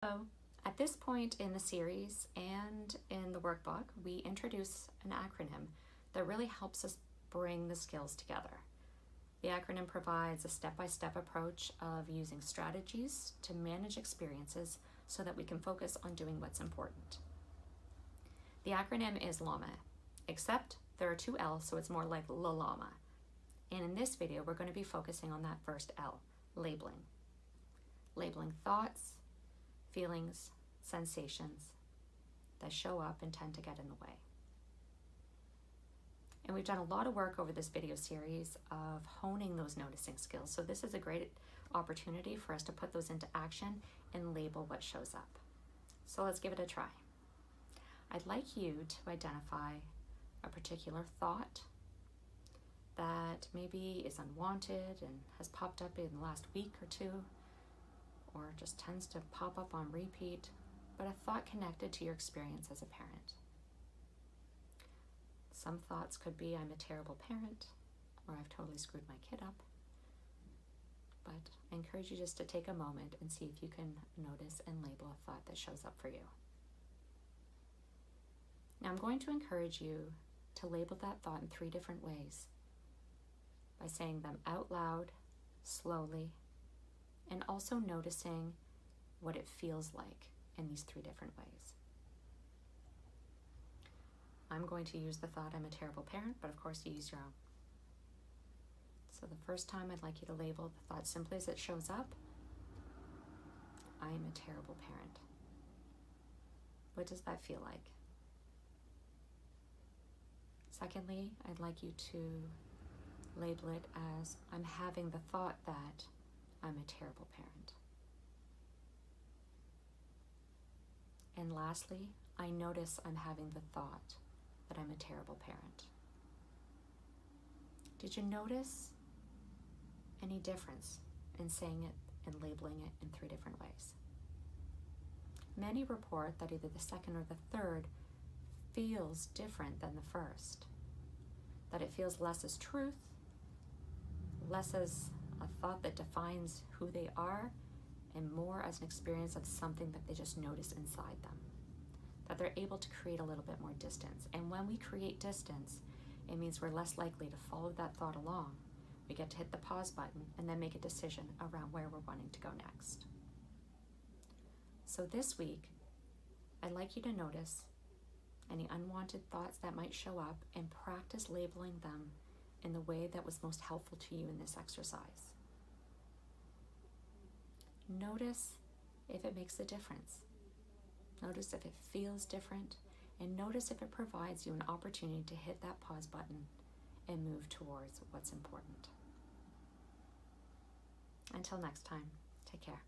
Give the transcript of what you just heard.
So at this point in the series and in the workbook, we introduce an acronym that really helps us bring the skills together. The acronym provides a step-by-step approach of using strategies to manage experiences so that we can focus on doing what's important. The acronym is LLAMA, except there are two L's, so it's more like LLAMA. And in this video, we're going to be focusing on that first L, labeling. Labeling thoughts, feelings, sensations that show up and tend to get in the way. And we've done a lot of work over this video series of honing those noticing skills. So this is a great opportunity for us to put those into action and label what shows up. So let's give it a try. I'd like you to identify a particular thought that maybe is unwanted and has popped up in the last week or two, or just tends to pop up on repeat, but a thought connected to your experience as a parent. Some thoughts could be, I'm a terrible parent, or I've totally screwed my kid up. But I encourage you just to take a moment and see if you can notice and label a thought that shows up for you. Now I'm going to encourage you to label that thought in 3 different ways, by saying them out loud, slowly, and also noticing what it feels like in these 3 different ways. I'm going to use the thought, I'm a terrible parent, but of course you use your own. So the first time I'd like you to label the thought simply as it shows up. I am a terrible parent. What does that feel like? Secondly, I'd like you to label it as I'm having the thought that I'm a terrible parent. And lastly, I notice I'm having the thought that I'm a terrible parent. Did you notice any difference in saying it and labeling it in 3 different ways? Many report that either the second or the third feels different than the first, that it feels less as truth, less as a thought that defines who they are, and more as an experience of something that they just notice inside them, that they're able to create a little bit more distance. And when we create distance, it means we're less likely to follow that thought along. We get to hit the pause button and then make a decision around where we're wanting to go next. So this week, I'd like you to notice any unwanted thoughts that might show up and practice labeling them in the way that was most helpful to you in this exercise. Notice if it makes a difference. Notice if it feels different, and notice if it provides you an opportunity to hit that pause button and move towards what's important. Until next time, take care.